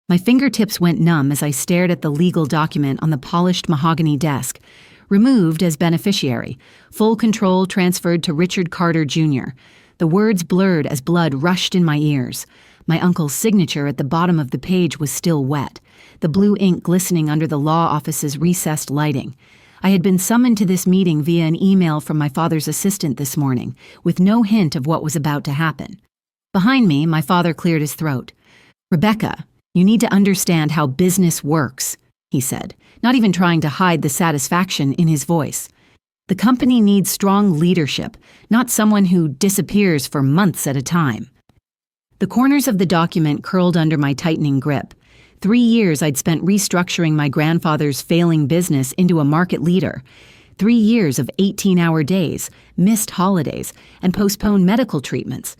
My fingertips went numb as I stared at the legal document on the polished mahogany desk. Removed as beneficiary. Full control transferred to Richard Carter, Jr. The words blurred as blood rushed in my ears. My uncle's signature at the bottom of the page was still wet, the blue ink glistening under the law office's recessed lighting. I had been summoned to this meeting via an email from my father's assistant this morning, with no hint of what was about to happen. Behind me, my father cleared his throat. "Rebecca, you need to understand how business works," he said, not even trying to hide the satisfaction in his voice. "The company needs strong leadership, not someone who disappears for months at a time." The corners of the document curled under my tightening grip. 3 years I'd spent restructuring my grandfather's failing business into a market leader. 3 years of 18-hour days, missed holidays, and postponed medical treatments.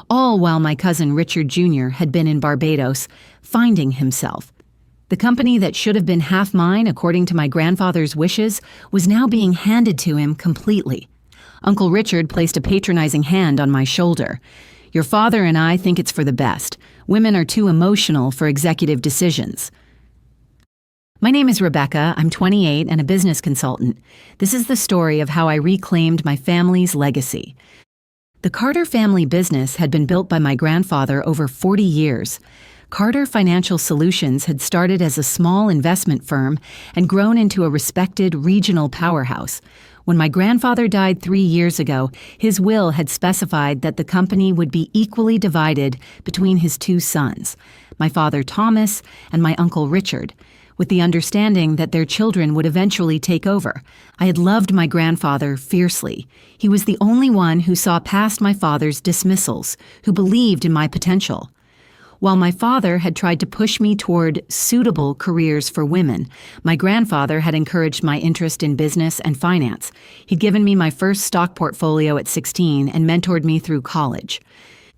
All while my cousin Richard Jr. had been in Barbados, finding himself. The company that should have been half mine according to my grandfather's wishes was now being handed to him completely. Uncle Richard placed a patronizing hand on my shoulder. "Your father and I think it's for the best. Women are too emotional for executive decisions." My name is Rebecca. I'm 28 and a business consultant. This is the story of how I reclaimed my family's legacy. The Carter family business had been built by my grandfather over 40 years. Carter Financial Solutions had started as a small investment firm and grown into a respected regional powerhouse. When my grandfather died 3 years ago, his will had specified that the company would be equally divided between his 2 sons, my father Thomas and my uncle Richard, with the understanding that their children would eventually take over. I had loved my grandfather fiercely. He was the only one who saw past my father's dismissals, who believed in my potential. While my father had tried to push me toward suitable careers for women, my grandfather had encouraged my interest in business and finance. He'd given me my first stock portfolio at 16 and mentored me through college.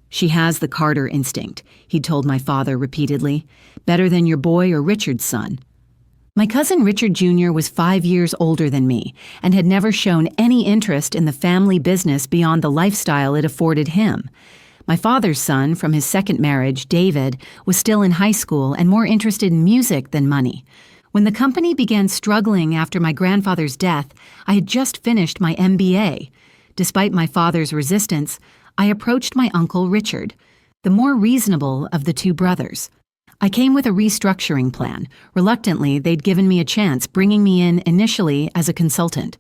"She has the Carter instinct," he'd told my father repeatedly. "Better than your boy or Richard's son." My cousin Richard Jr. was 5 years older than me and had never shown any interest in the family business beyond the lifestyle it afforded him. My father's son from his second marriage, David, was still in high school and more interested in music than money. When the company began struggling after my grandfather's death, I had just finished my MBA. Despite my father's resistance, I approached my uncle Richard, the more reasonable of the 2 brothers. I came with a restructuring plan. Reluctantly, they'd given me a chance, bringing me in initially as a consultant.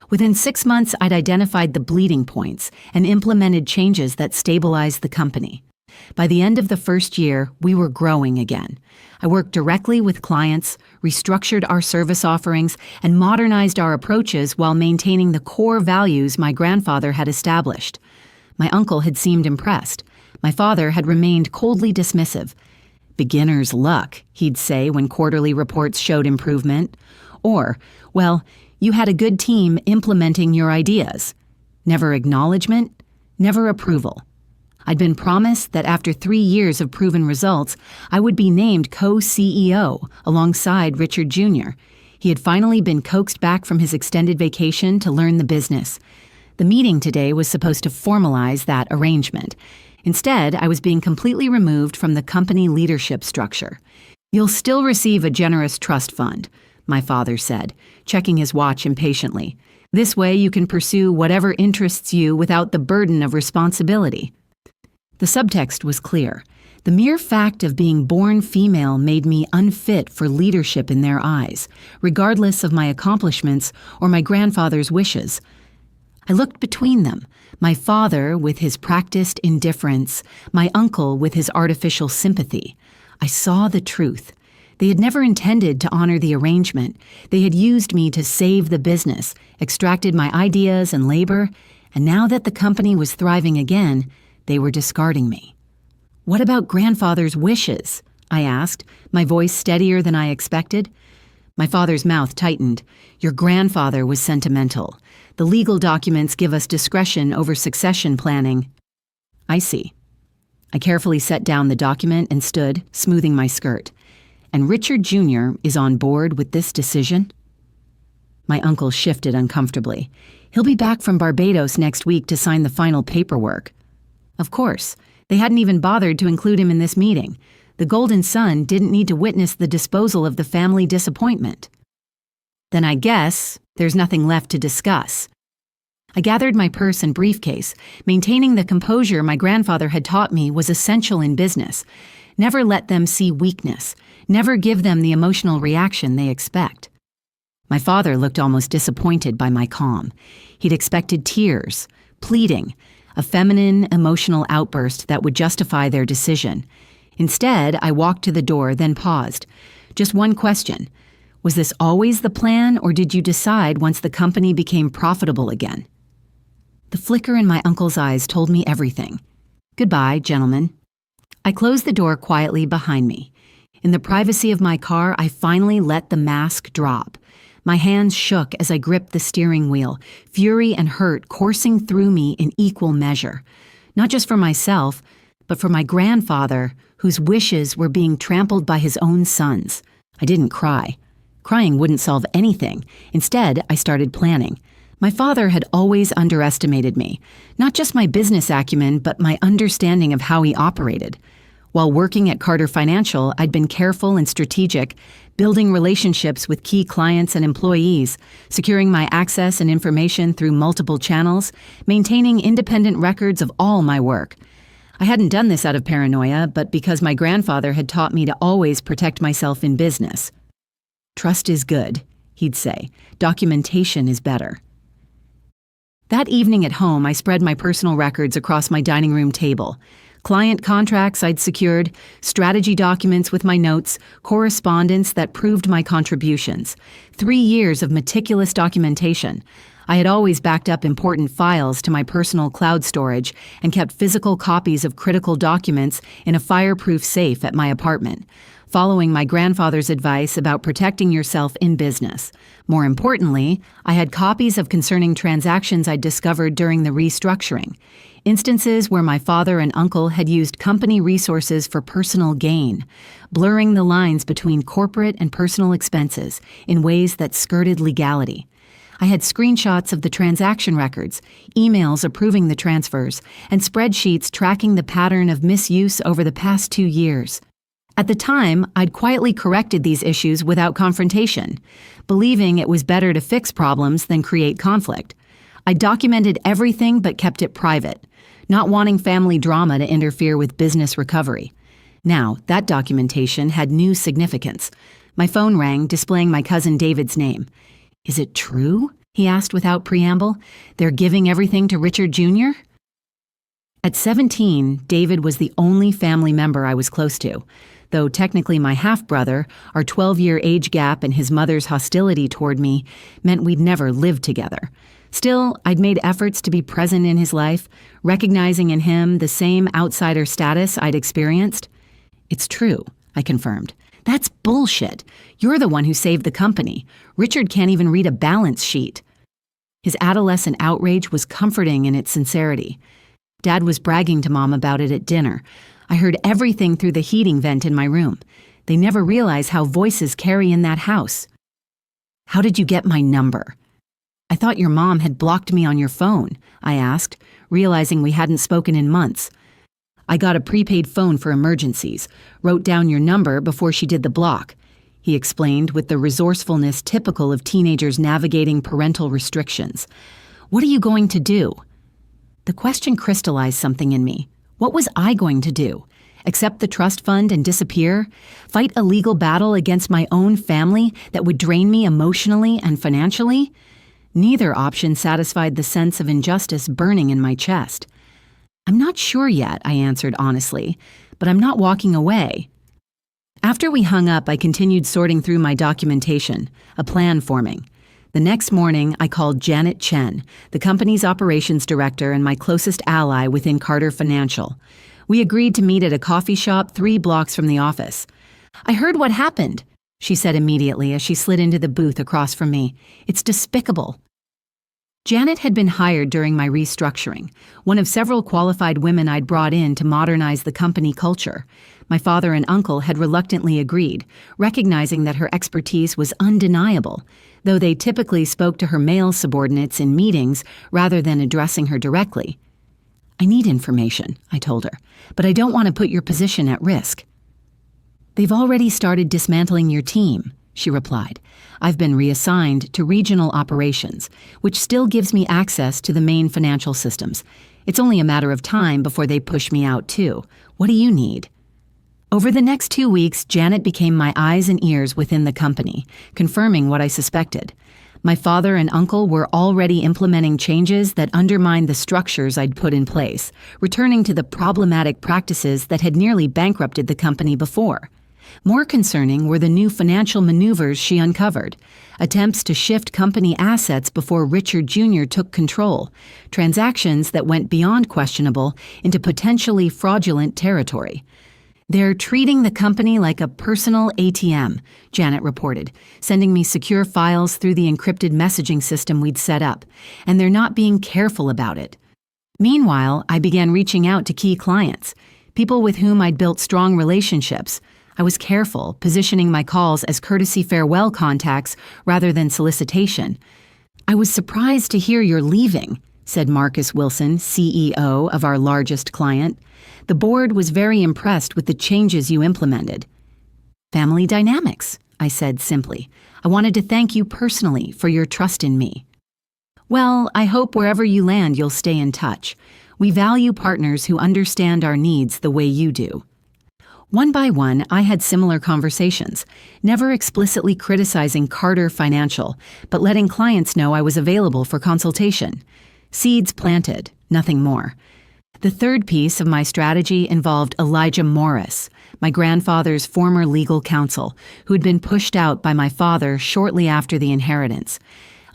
Within 6 months, I'd identified the bleeding points and implemented changes that stabilized the company. By the end of the first year, we were growing again. I worked directly with clients, restructured our service offerings, and modernized our approaches while maintaining the core values my grandfather had established. My uncle had seemed impressed. My father had remained coldly dismissive. "Beginner's luck," he'd say when quarterly reports showed improvement. Or, "Well, you had a good team implementing your ideas." Never acknowledgement, never approval. I'd been promised that after 3 years of proven results, I would be named co-CEO alongside Richard Jr. He had finally been coaxed back from his extended vacation to learn the business. The meeting today was supposed to formalize that arrangement. Instead, I was being completely removed from the company leadership structure. "You'll still receive a generous trust fund," my father said, checking his watch impatiently. "This way you can pursue whatever interests you without the burden of responsibility." The subtext was clear. The mere fact of being born female made me unfit for leadership in their eyes, regardless of my accomplishments or my grandfather's wishes. I looked between them, my father with his practiced indifference, my uncle with his artificial sympathy. I saw the truth. They had never intended to honor the arrangement. They had used me to save the business, extracted my ideas and labor, and now that the company was thriving again, they were discarding me. "What about grandfather's wishes?" I asked, my voice steadier than I expected. My father's mouth tightened. "Your grandfather was sentimental. The legal documents give us discretion over succession planning." "I see." I carefully set down the document and stood, smoothing my skirt. "And Richard Jr. is on board with this decision?" My uncle shifted uncomfortably. "He'll be back from Barbados next week to sign the final paperwork." Of course. They hadn't even bothered to include him in this meeting. The golden son didn't need to witness the disposal of the family disappointment. Then I guess there's nothing left to discuss. I gathered my purse and briefcase, maintaining the composure my grandfather had taught me was essential in business. Never let them see weakness. Never give them the emotional reaction they expect. My father looked almost disappointed by my calm. He'd expected tears, pleading, a feminine, emotional outburst that would justify their decision. Instead, I walked to the door, then paused. Just one question. Was this always the plan, or did you decide once the company became profitable again? The flicker in my uncle's eyes told me everything. Goodbye, gentlemen. I closed the door quietly behind me. In the privacy of my car, I finally let the mask drop. My hands shook as I gripped the steering wheel, fury and hurt coursing through me in equal measure. Not just for myself, but for my grandfather, whose wishes were being trampled by his own sons. I didn't cry. Crying wouldn't solve anything. Instead, I started planning. My father had always underestimated me, not just my business acumen, but my understanding of how he operated. While working at Carter Financial, I'd been careful and strategic, building relationships with key clients and employees, securing my access and information through multiple channels, maintaining independent records of all my work. I hadn't done this out of paranoia, but because my grandfather had taught me to always protect myself in business. Trust is good, he'd say. Documentation is better. That evening at home, I spread my personal records across my dining room table. Client contracts I'd secured, strategy documents with my notes, correspondence that proved my contributions. 3 years of meticulous documentation. I had always backed up important files to my personal cloud storage and kept physical copies of critical documents in a fireproof safe at my apartment, following my grandfather's advice about protecting yourself in business. More importantly, I had copies of concerning transactions I'd discovered during the restructuring, instances where my father and uncle had used company resources for personal gain, blurring the lines between corporate and personal expenses in ways that skirted legality. I had screenshots of the transaction records, emails approving the transfers, and spreadsheets tracking the pattern of misuse over the past 2 years. At the time, I'd quietly corrected these issues without confrontation, believing it was better to fix problems than create conflict. I documented everything but kept it private, not wanting family drama to interfere with business recovery. Now, that documentation had new significance. My phone rang, displaying my cousin David's name. "Is it true?" he asked without preamble. "They're giving everything to Richard Jr.?" At 17, David was the only family member I was close to. Though technically my half-brother, our 12-year age gap and his mother's hostility toward me meant we'd never lived together. Still, I'd made efforts to be present in his life, recognizing in him the same outsider status I'd experienced. "It's true," I confirmed. "That's bullshit. You're the one who saved the company. Richard can't even read a balance sheet." His adolescent outrage was comforting in its sincerity. Dad was bragging to Mom about it at dinner. I heard everything through the heating vent in my room. They never realize how voices carry in that house. "How did you get my number?" "I thought your mom had blocked me on your phone," I asked, realizing we hadn't spoken in months. "I got a prepaid phone for emergencies, wrote down your number before she did the block," he explained with the resourcefulness typical of teenagers navigating parental restrictions. "What are you going to do?" The question crystallized something in me. What was I going to do? Accept the trust fund and disappear? Fight a legal battle against my own family that would drain me emotionally and financially? Neither option satisfied the sense of injustice burning in my chest. "I'm not sure yet," I answered honestly, "but I'm not walking away." After we hung up, I continued sorting through my documentation, a plan forming. The next morning, I called Janet Chen, the company's operations director and my closest ally within Carter Financial. We agreed to meet at a coffee shop 3 blocks from the office. "I heard what happened," she said immediately as she slid into the booth across from me. "It's despicable." Janet had been hired during my restructuring, one of several qualified women I'd brought in to modernize the company culture. My father and uncle had reluctantly agreed, recognizing that her expertise was undeniable, though they typically spoke to her male subordinates in meetings rather than addressing her directly. "I need information," I told her, "but I don't want to put your position at risk." They've already started dismantling your team, she replied. I've been reassigned to regional operations, which still gives me access to the main financial systems. It's only a matter of time before they push me out too. What do you need? Over the next 2 weeks, Janet became my eyes and ears within the company, confirming what I suspected. My father and uncle were already implementing changes that undermined the structures I'd put in place, returning to the problematic practices that had nearly bankrupted the company before. More concerning were the new financial maneuvers she uncovered, attempts to shift company assets before Richard Jr. took control, transactions that went beyond questionable into potentially fraudulent territory. They're treating the company like a personal ATM, Janet reported, sending me secure files through the encrypted messaging system we'd set up, and they're not being careful about it. Meanwhile, I began reaching out to key clients, people with whom I'd built strong relationships. I was careful, positioning my calls as courtesy farewell contacts rather than solicitation. I was surprised to hear you're leaving, said Marcus Wilson, CEO of our largest client. The board was very impressed with the changes you implemented. Family dynamics, I said simply. I wanted to thank you personally for your trust in me. Well, I hope wherever you land you'll stay in touch. We value partners who understand our needs the way you do. One by one, I had similar conversations, never explicitly criticizing Carter Financial, but letting clients know I was available for consultation. Seeds planted, nothing more. The third piece of my strategy involved Elijah Morris, my grandfather's former legal counsel, who had been pushed out by my father shortly after the inheritance.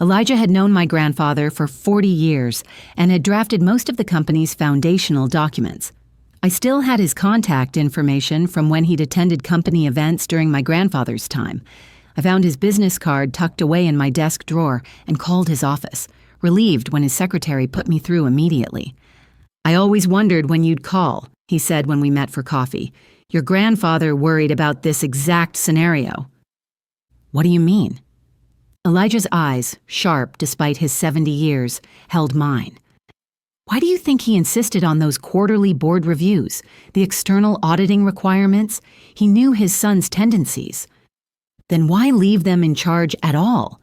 Elijah had known my grandfather for 40 years and had drafted most of the company's foundational documents. I still had his contact information from when he'd attended company events during my grandfather's time. I found his business card tucked away in my desk drawer and called his office, relieved when his secretary put me through immediately. I always wondered when you'd call, he said when we met for coffee. Your grandfather worried about this exact scenario. What do you mean? Elijah's eyes, sharp despite his 70 years, held mine. Why do you think he insisted on those quarterly board reviews, the external auditing requirements? He knew his son's tendencies. Then why leave them in charge at all?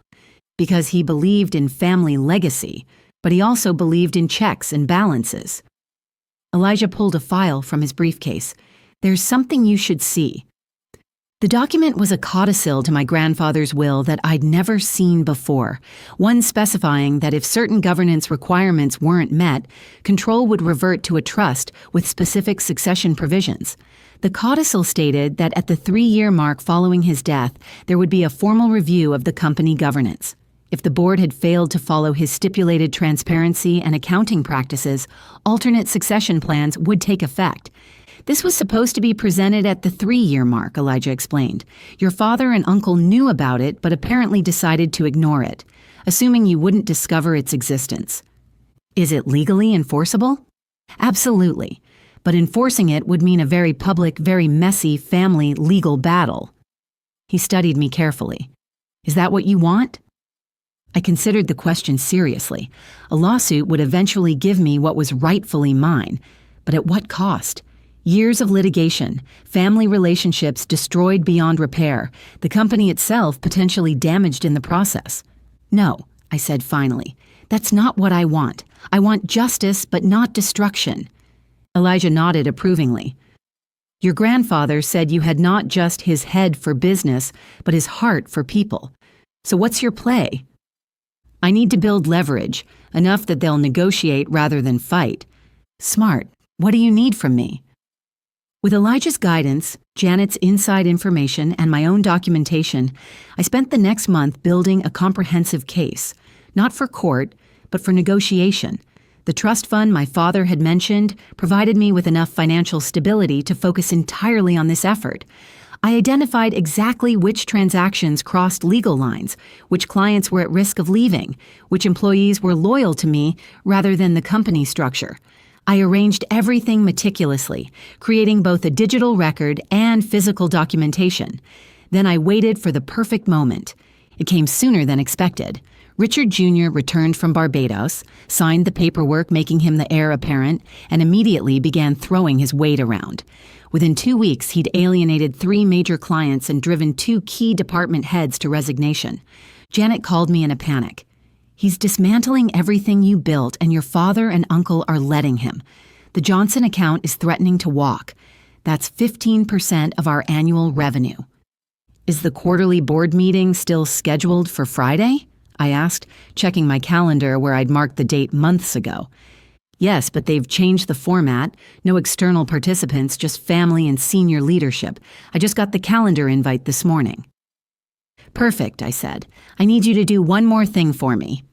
Because he believed in family legacy, but he also believed in checks and balances. Elijah pulled a file from his briefcase. There's something you should see. The document was a codicil to my grandfather's will that I'd never seen before, one specifying that if certain governance requirements weren't met, control would revert to a trust with specific succession provisions. The codicil stated that at the 3-year mark following his death, there would be a formal review of the company governance. If the board had failed to follow his stipulated transparency and accounting practices, alternate succession plans would take effect. This was supposed to be presented at the 3-year mark, Elijah explained. Your father and uncle knew about it, but apparently decided to ignore it, assuming you wouldn't discover its existence. Is it legally enforceable? Absolutely. But enforcing it would mean a very public, very messy family legal battle. He studied me carefully. Is that what you want? I considered the question seriously. A lawsuit would eventually give me what was rightfully mine, but at what cost? Years of litigation, family relationships destroyed beyond repair, the company itself potentially damaged in the process. No, I said finally. That's not what I want. I want justice, but not destruction. Elijah nodded approvingly. Your grandfather said you had not just his head for business, but his heart for people. So what's your play? I need to build leverage, enough that they'll negotiate rather than fight. Smart. What do you need from me? With Elijah's guidance, Janet's inside information, and my own documentation, I spent the next month building a comprehensive case, not for court, but for negotiation. The trust fund my father had mentioned provided me with enough financial stability to focus entirely on this effort. I identified exactly which transactions crossed legal lines, which clients were at risk of leaving, which employees were loyal to me rather than the company structure. I arranged everything meticulously, creating both a digital record and physical documentation. Then I waited for the perfect moment. It came sooner than expected. Richard Jr. returned from Barbados, signed the paperwork making him the heir apparent, and immediately began throwing his weight around. Within 2 weeks, he'd alienated 3 major clients and driven 2 key department heads to resignation. Janet called me in a panic. "He's dismantling everything you built, and your father and uncle are letting him. The Johnson account is threatening to walk. That's 15% of our annual revenue." "Is the quarterly board meeting still scheduled for Friday?" I asked, checking my calendar where I'd marked the date months ago. "Yes, but they've changed the format. No external participants, just family and senior leadership. I just got the calendar invite this morning." "Perfect," I said. "I need you to do one more thing for me."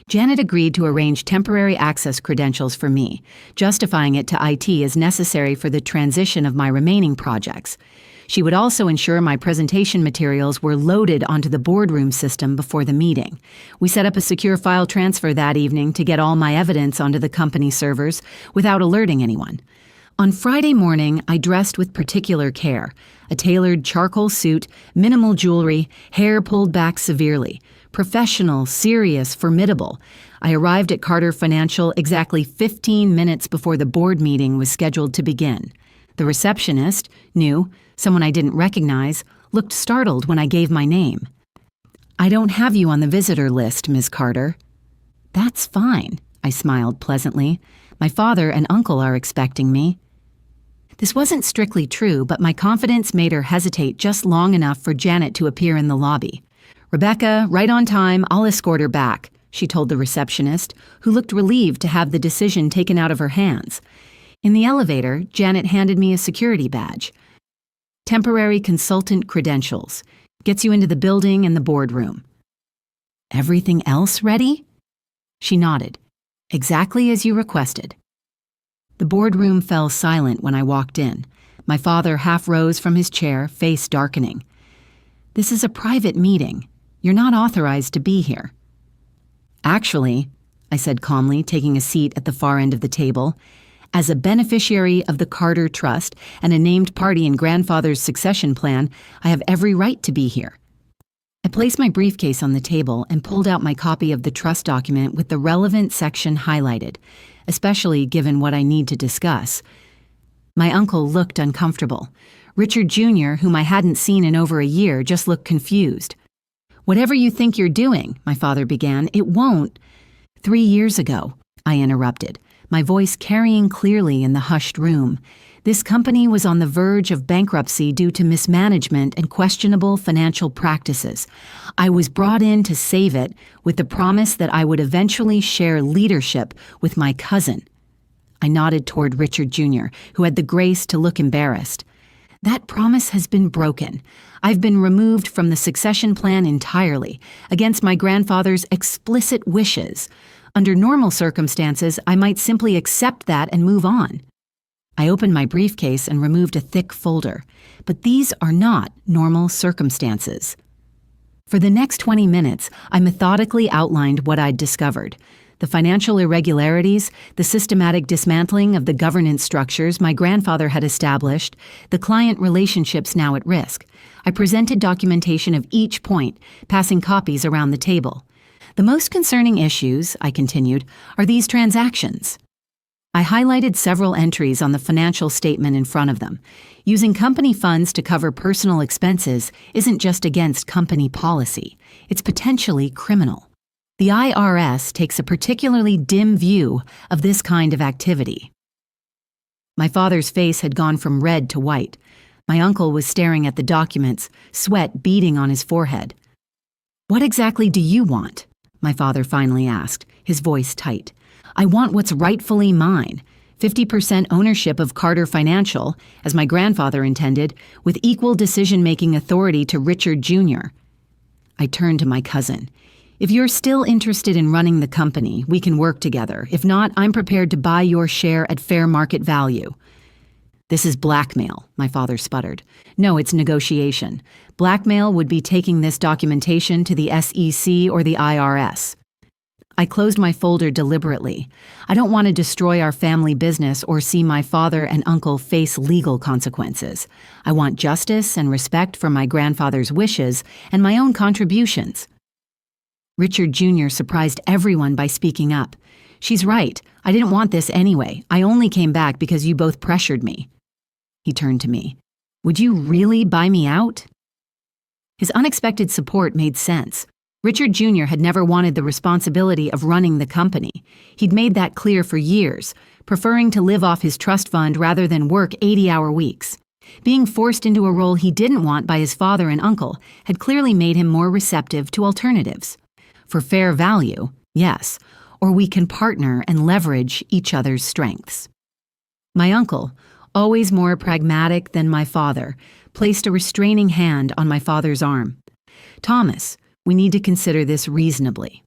Janet agreed to arrange temporary access credentials for me, justifying it to IT as necessary for the transition of my remaining projects. She would also ensure my presentation materials were loaded onto the boardroom system before the meeting. We set up a secure file transfer that evening to get all my evidence onto the company servers without alerting anyone. On Friday morning, I dressed with particular care. A tailored charcoal suit, minimal jewelry, hair pulled back severely. Professional, serious, formidable. I arrived at Carter Financial exactly 15 minutes before the board meeting was scheduled to begin. The receptionist, new, someone I didn't recognize, looked startled when I gave my name. "I don't have you on the visitor list, Ms. Carter." "That's fine," I smiled pleasantly. "My father and uncle are expecting me." This wasn't strictly true, but my confidence made her hesitate just long enough for Janet to appear in the lobby. "Rebecca, right on time, I'll escort her back," she told the receptionist, who looked relieved to have the decision taken out of her hands. In the elevator, Janet handed me a security badge. "Temporary consultant credentials. Gets you into the building and the boardroom." "Everything else ready?" She nodded. "Exactly as you requested." The boardroom fell silent when I walked in. My father half rose from his chair, face darkening. "This is a private meeting. You're not authorized to be here." "Actually," I said calmly, taking a seat at the far end of the table, "as a beneficiary of the Carter Trust and a named party in grandfather's succession plan, I have every right to be here." I placed my briefcase on the table and pulled out my copy of the trust document with the relevant section highlighted, especially given what I need to discuss. My uncle looked uncomfortable. Richard Jr., whom I hadn't seen in over a year, just looked confused. "Whatever you think you're doing," my father began, "it won't." 3 years ago," I interrupted, my voice carrying clearly in the hushed room. "This company was on the verge of bankruptcy due to mismanagement and questionable financial practices. I was brought in to save it with the promise that I would eventually share leadership with my cousin." I nodded toward Richard Jr., who had the grace to look embarrassed. "That promise has been broken. I've been removed from the succession plan entirely, against my grandfather's explicit wishes. Under normal circumstances, I might simply accept that and move on." I opened my briefcase and removed a thick folder. But these are not normal circumstances. For the next 20 minutes, I methodically outlined what I'd discovered. The financial irregularities, the systematic dismantling of the governance structures my grandfather had established, the client relationships now at risk. I presented documentation of each point, passing copies around the table. "The most concerning issues," I continued, "are these transactions." I highlighted several entries on the financial statement in front of them. Using company funds to cover personal expenses isn't just against company policy. It's potentially criminal. The IRS takes a particularly dim view of this kind of activity. My father's face had gone from red to white. My uncle was staring at the documents, sweat beading on his forehead. "What exactly do you want?" my father finally asked, his voice tight. "I want what's rightfully mine. 50% ownership of Carter Financial, as my grandfather intended, with equal decision-making authority to Richard Jr. I turned to my cousin. "If you're still interested in running the company, we can work together. If not, I'm prepared to buy your share at fair market value." "This is blackmail," my father sputtered. "No, it's negotiation. Blackmail would be taking this documentation to the SEC or the IRS. I closed my folder deliberately. I don't want to destroy our family business or see my father and uncle face legal consequences. I want justice and respect for my grandfather's wishes and my own contributions." Richard Jr. surprised everyone by speaking up. "She's right. I didn't want this anyway. I only came back because you both pressured me." He turned to me. Would you really buy me out? His unexpected support made sense. Richard Jr. had never wanted the responsibility of running the company. He'd made that clear for years, preferring to live off his trust fund rather than work 80-hour weeks. Being forced into a role he didn't want by his father and uncle had clearly made him more receptive to alternatives. For fair value, yes, or we can partner and leverage each other's strengths. My uncle, always more pragmatic than my father, placed a restraining hand on my father's arm. Thomas, we need to consider this reasonably.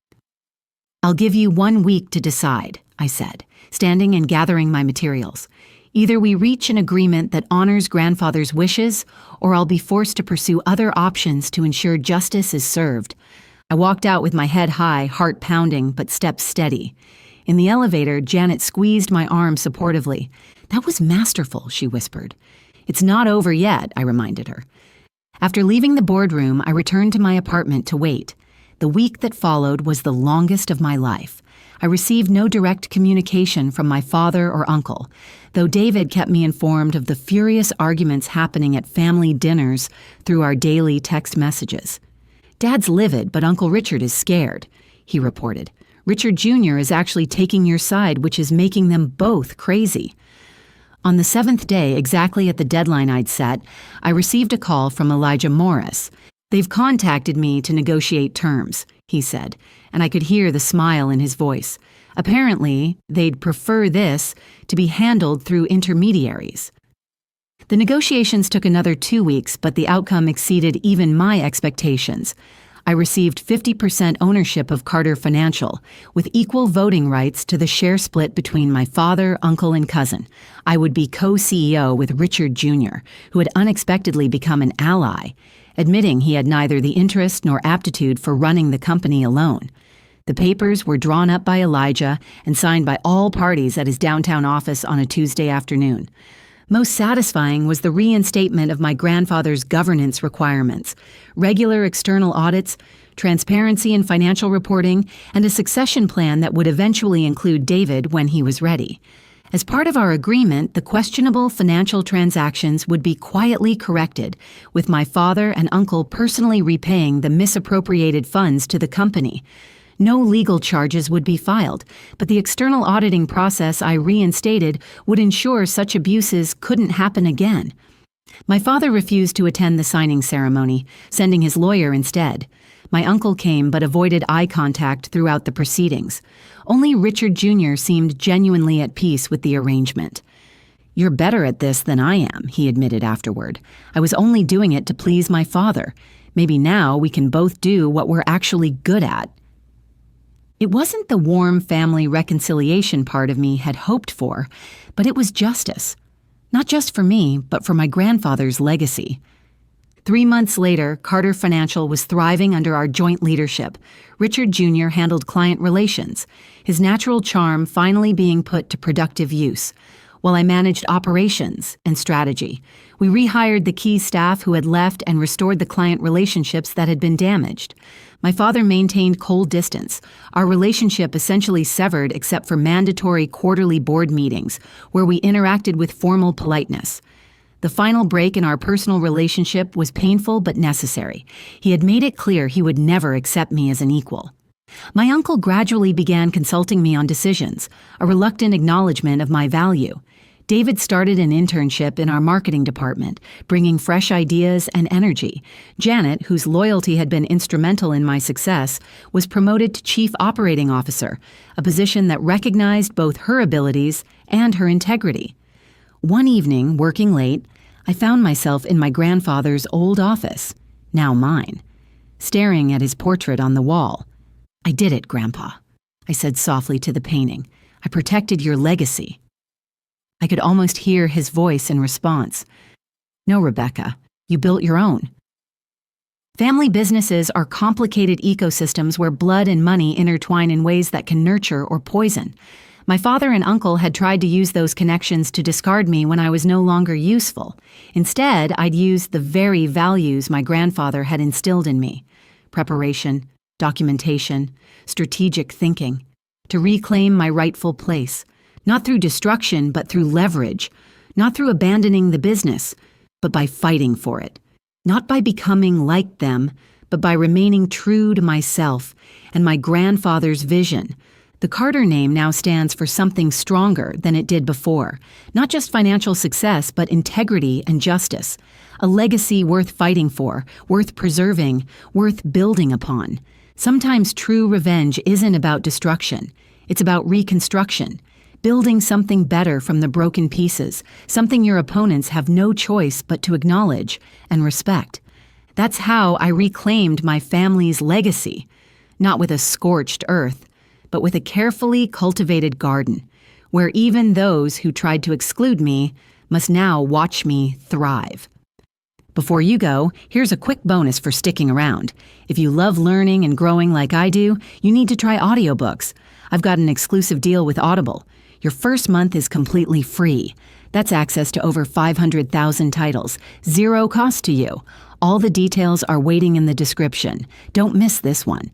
I'll give you 1 week to decide, I said, standing and gathering my materials. Either we reach an agreement that honors grandfather's wishes, or I'll be forced to pursue other options to ensure justice is served. I walked out with my head high, heart pounding, but steps steady. In the elevator, Janet squeezed my arm supportively. That was masterful, she whispered. It's not over yet, I reminded her. After leaving the boardroom, I returned to my apartment to wait. The week that followed was the longest of my life. I received no direct communication from my father or uncle, though David kept me informed of the furious arguments happening at family dinners through our daily text messages. Dad's livid, but Uncle Richard is scared, he reported. Richard Jr. is actually taking your side, which is making them both crazy. On the 7th day, exactly at the deadline I'd set, I received a call from Elijah Morris. They've contacted me to negotiate terms, he said, and I could hear the smile in his voice. Apparently, they'd prefer this to be handled through intermediaries. The negotiations took another 2 weeks, but the outcome exceeded even my expectations. I received 50% ownership of Carter Financial, with equal voting rights to the share split between my father, uncle, and cousin. I would be co-CEO with Richard Jr., who had unexpectedly become an ally, admitting he had neither the interest nor aptitude for running the company alone. The papers were drawn up by Elijah and signed by all parties at his downtown office on a Tuesday afternoon. Most satisfying was the reinstatement of my grandfather's governance requirements, regular external audits, transparency in financial reporting, and a succession plan that would eventually include David when he was ready. As part of our agreement, the questionable financial transactions would be quietly corrected, with my father and uncle personally repaying the misappropriated funds to the company. No legal charges would be filed, but the external auditing process I reinstated would ensure such abuses couldn't happen again. My father refused to attend the signing ceremony, sending his lawyer instead. My uncle came but avoided eye contact throughout the proceedings. Only Richard Jr. seemed genuinely at peace with the arrangement. You're better at this than I am, he admitted afterward. I was only doing it to please my father. Maybe now we can both do what we're actually good at. It wasn't the warm family reconciliation part of me had hoped for, but it was justice. Not just for me, but for my grandfather's legacy. 3 months later, Carter Financial was thriving under our joint leadership. Richard Jr. handled client relations, his natural charm finally being put to productive use, while I managed operations and strategy. We rehired the key staff who had left and restored the client relationships that had been damaged. My father maintained cold distance, our relationship essentially severed except for mandatory quarterly board meetings, where we interacted with formal politeness. The final break in our personal relationship was painful but necessary. He had made it clear he would never accept me as an equal. My uncle gradually began consulting me on decisions, a reluctant acknowledgement of my value. David started an internship in our marketing department, bringing fresh ideas and energy. Janet, whose loyalty had been instrumental in my success, was promoted to Chief Operating Officer, a position that recognized both her abilities and her integrity. One evening, working late, I found myself in my grandfather's old office, now mine, staring at his portrait on the wall. I did it, Grandpa, I said softly to the painting. I protected your legacy. I could almost hear his voice in response. No, Rebecca, you built your own. Family businesses are complicated ecosystems where blood and money intertwine in ways that can nurture or poison. My father and uncle had tried to use those connections to discard me when I was no longer useful. Instead, I'd used the very values my grandfather had instilled in me: preparation, documentation, strategic thinking, to reclaim my rightful place. Not through destruction, but through leverage. not through abandoning the business, but by fighting for it. Not by becoming like them, but by remaining true to myself and my grandfather's vision. The Carter name now stands for something stronger than it did before. Not just financial success, but integrity and justice. A legacy worth fighting for, worth preserving, worth building upon. Sometimes true revenge isn't about destruction. It's about reconstruction. Building something better from the broken pieces, something your opponents have no choice but to acknowledge and respect. That's how I reclaimed my family's legacy. Not with a scorched earth, but with a carefully cultivated garden, where even those who tried to exclude me must now watch me thrive. Before you go, here's a quick bonus for sticking around. If you love learning and growing like I do, you need to try audiobooks. I've got an exclusive deal with Audible. Your first month is completely free. That's access to over 500,000 titles, zero cost to you. All the details are waiting in the description. Don't miss this one.